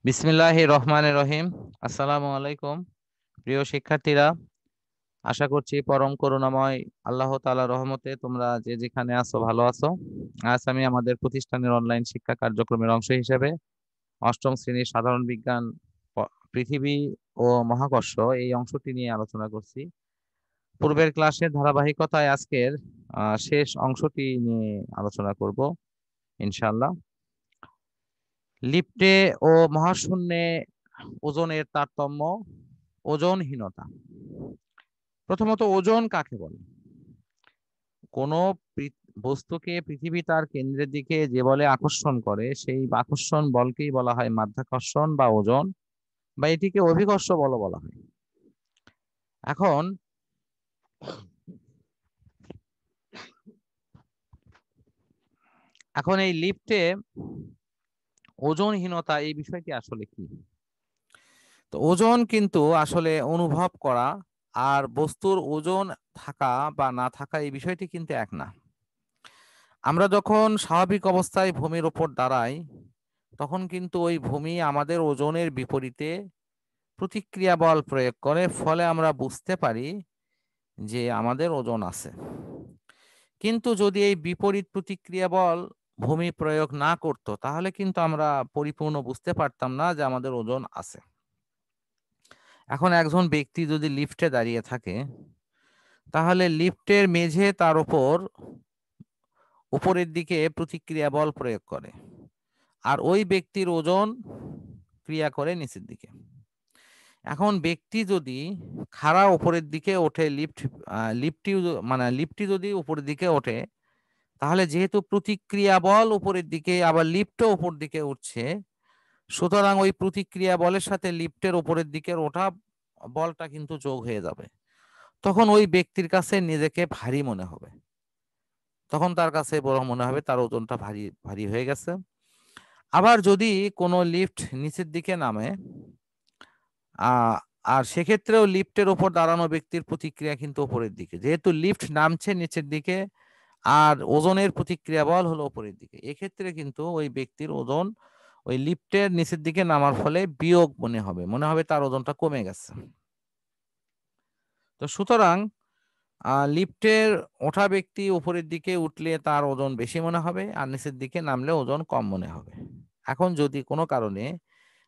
বিসমিল্লাহির রহমানির রহিম। আসসালামু আলাইকুম প্রিয় শিক্ষার্থীরা। আশা করছি পরম করুণাময় আল্লাহ তাআলার রহমতে তোমরা যে যেখানে আছো ভালো আছো। আজ আমি আমাদের প্রতিষ্ঠানের অনলাইন শিক্ষা কার্যক্রমের অংশ হিসেবে অষ্টম শ্রেণীর সাধারণ বিজ্ঞান পৃথিবী ও মহাকর্ষ এই অংশটি নিয়ে আলোচনা করছি। পূর্বের ক্লাসের ধারাবাহিকতায় আজকের শেষ অংশটি নিয়ে আলোচনা করব ইনশাআল্লাহ। লিফটে ও মহাশূন্যে ওজনের তারতম্য, ওজনহীনতা। প্রথমত ওজন কাকে বলে? কোনো বস্তুকে পৃথিবী তার কেন্দ্রের দিকে যে বলে আকর্ষণ করে সেই আকর্ষণ বলকেই বলা হয় মাধ্যাকর্ষণ বা ওজন, বা এটিকে অভিকর্ষ বল বলা হয়। এখন এখন এই লিফটে ওজনহীনতা এই বিষয়টি আসলে কি? তো ওজন কিন্তু আসলে অনুভব করা আর বস্তুর ওজন থাকা বা না থাকা এই বিষয়টি কিন্তু এক না। আমরা যখন স্বাভাবিক অবস্থায় ভূমির ওপর দাঁড়াই তখন কিন্তু ওই ভূমি আমাদের ওজনের বিপরীতে প্রতিক্রিয়া বল প্রয়োগ করে, ফলে আমরা বুঝতে পারি যে আমাদের ওজন আছে। কিন্তু যদি এই বিপরীত প্রতিক্রিয়া বল ভূমি প্রয়োগ না করত তাহলে কিন্তু আমরা পরিপূর্ণ বুঝতে পারতাম না যে আমাদের ওজন আছে। এখন একজন ব্যক্তি যদি লিফটে দাঁড়িয়ে থাকে তাহলে লিফটের মেঝে তার উপর উপরের দিকে প্রতিক্রিয়া বল প্রয়োগ করে, আর ওই ব্যক্তির ওজন ক্রিয়া করে নিচের দিকে। এখন ব্যক্তি যদি খাড়া উপরের দিকে ওঠে, লিফটটি যদি উপরের দিকে ওঠে, তাহলে যেহেতু প্রতিক্রিয়া বল উপরের দিকে আবার লিফটও উপর দিকে উঠছে, সুতরাং ওই প্রতিক্রিয়া বলের সাথে লিফটের উপরের দিকের ওঠা বলটা কিন্তু যোগ হয়ে যাবে। তখন ওই ব্যক্তির কাছে নিজেকে ভারী মনে হবে, তখন তার কাছে বড় মনে হবে তার ওজনটা ভারী ভারী হয়ে গেছে। আবার যদি কোনো লিফট নিচের দিকে নামে, আহ আর সেক্ষেত্রেও লিফটের ওপর দাঁড়ানো ব্যক্তির প্রতিক্রিয়া কিন্তু উপরের দিকে, যেহেতু লিফট নামছে নিচের দিকে আর ওজনের প্রতিক্রিয়া বল হলো উপরের দিকে, এক্ষেত্রে কিন্তু ওই ব্যক্তির ওজন ওই লিফটের নিচের দিকে নামার ফলে বিয়োগ মনে হবে তার ওজনটা কমে গেছে। তো সুতরাং লিফটের ওঠা ব্যক্তি উপরের দিকে উঠলে তার ওজন বেশি মনে হবে আর নিচের দিকে নামলে ওজন কম মনে হবে। এখন যদি কোনো কারণে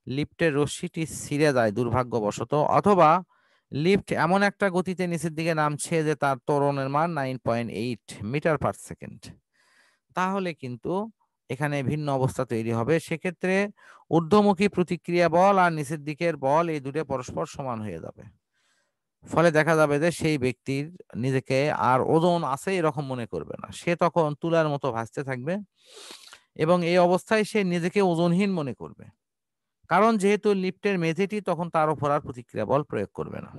লিফটের রশ্মিটি ছিঁড়ে যায় দুর্ভাগ্যবশত, অথবা লিফট এমন একটা গতিতে নিচের দিকে নামছে যে তার ত্বরণের মান 9.8 মিটার পার সেকেন্ড, তাহলে কিন্তু এখানে ভিন্ন অবস্থা তৈরি হবে। সেক্ষেত্রে ঊর্ধ্বমুখী প্রতিক্রিয়া বল আর নিচের দিকের বল এই দুটো পরস্পর সমান হয়ে যাবে। ফলে দেখা যাবে যে সেই ব্যক্তির নিজেকে আর ওজন আছে এরকম মনে করবে না, সে তখন তুলার মতো ভাসতে থাকবে এবং এই অবস্থায় সে নিজেকে ওজনহীন মনে করবে, কারণ যেহেতু লিফটের মেঝেটি তখন তার উপর আর প্রতিক্রিয়া বল প্রয়োগ করবে না।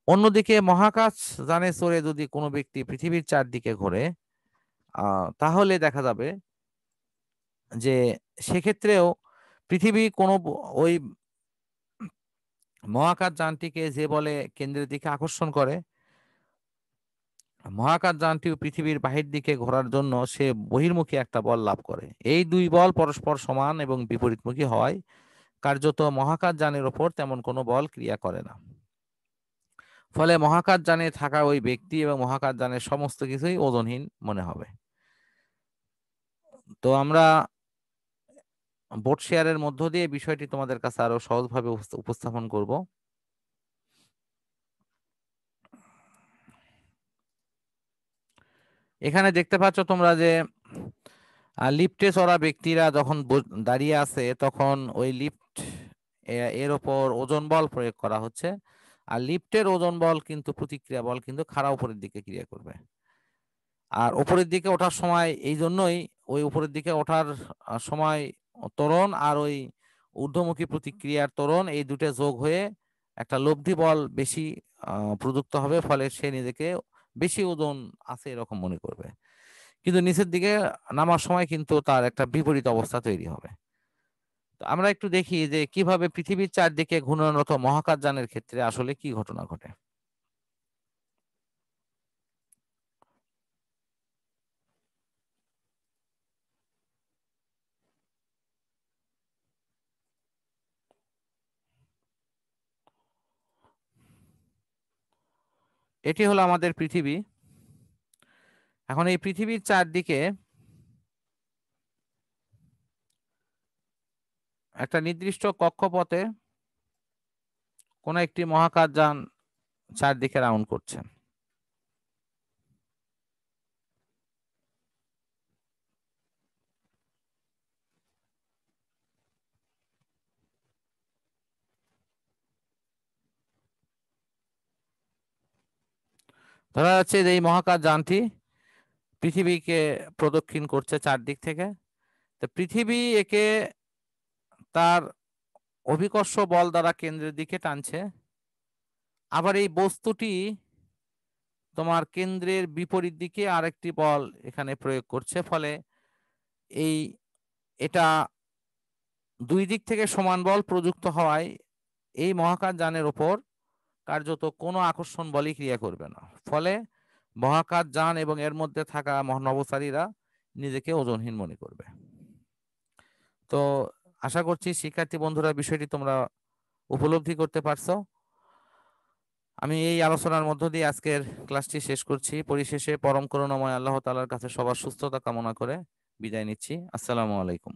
অন্যদিকে মহাকাশ যানে চড়ে যদি কোনো ব্যক্তি পৃথিবীর চারদিকে ঘোরে, তাহলে দেখা যাবে যে সেক্ষেত্রেও পৃথিবী ওই মহাকাশ যানটিকে যে বলে কেন্দ্রের দিকে আকর্ষণ করে, মহাকাশ যানটিও পৃথিবীর বাহির দিকে ঘোরার জন্য সে বহির্মুখী একটা বল লাভ করে। এই দুই বল পরস্পর সমান এবং বিপরীতমুখী হয়, কার্যত মহাকাশ যানের ওপর তেমন কোনো বল ক্রিয়া করে না। ফলে মহাকাশ যানে থাকা ওই ব্যক্তি এবং মহাকাশ যানের সমস্ত কিছুই ওজনহীন মনে হবে। তো আমরা বোর্ড শেয়ারের মধ্য দিয়ে বিষয়টি তোমাদের কাছে আরো সহজভাবে উপস্থাপন করব। এখানে দেখতে পাচ্ছ তোমরা যে লিফটে চড়া ব্যক্তিরা যখন দাঁড়িয়ে আছে তখন ওই লিফট এর ওপর ওজন বল প্রয়োগ করা হচ্ছে, আর লিফটের ওজন বল কিন্তু প্রতিক্রিয়া বল কিন্তু খাড়া উপরের দিকে ক্রিয়া করবে। আর উপরের দিকে ওঠার সময় এই জন্যই ওই উপরের দিকে ওঠার সময় ত্বরণ আর ওই ঊর্ধ্বমুখী প্রতিক্রিয়ার ত্বরণ এই দুটো যোগ হয়ে একটা লব্ধি বল বেশি প্রযুক্ত হবে, ফলে সে নিজেকে বেশি ওজন আছে এরকম মনে করবে। কিন্তু নিচের দিকে নামার সময় কিন্তু তার একটা বিপরীত অবস্থা তৈরি হবে। তো আমরা একটু দেখি যে কিভাবে পৃথিবীর চারদিকে ঘূর্ণনরত মহাকাশযানের ক্ষেত্রে আসলে কি ঘটনা ঘটে। এটি হলো আমাদের পৃথিবী। এখন এই পৃথিবীর চারদিকে একটা নির্দিষ্ট কক্ষপথে কোন একটি মহাকাশযান চারদিকে রাউন্ড করছে। ধরা যাচ্ছে যে এই মহাকাশযানটি পৃথিবীকে প্রদক্ষিণ করছে চারদিক থেকে। তো পৃথিবী একে তার অভিকর্ষ বল দ্বারা কেন্দ্রের দিকে টানছে, আবার এই বস্তুটি তোমার কেন্দ্রের বিপরীত দিকে আরেকটি বল এখানে প্রয়োগ করছে, ফলে এই এটা দুই দিক থেকে সমান বল প্রযুক্ত হওয়ায় এই মহাকাশযানের ওপর কার্যত কোনো আকর্ষণ বলই ক্রিয়া করবে না। ফলে মহাকাশযান এবং এর মধ্যে থাকা নভোচারীরা নিজেকে ওজনহীন মনে করবে। তো আশা করছি শিক্ষার্থী বন্ধুরা বিষয়টি তোমরা উপলব্ধি করতে পারছো। আমি এই আলোচনার মধ্য দিয়ে আজকের ক্লাসটি শেষ করছি। পরিশেষে পরম করুণাময় আল্লাহ তাআলার কাছে সবার সুস্থতা কামনা করে বিদায় নিচ্ছি। আসসালামু আলাইকুম।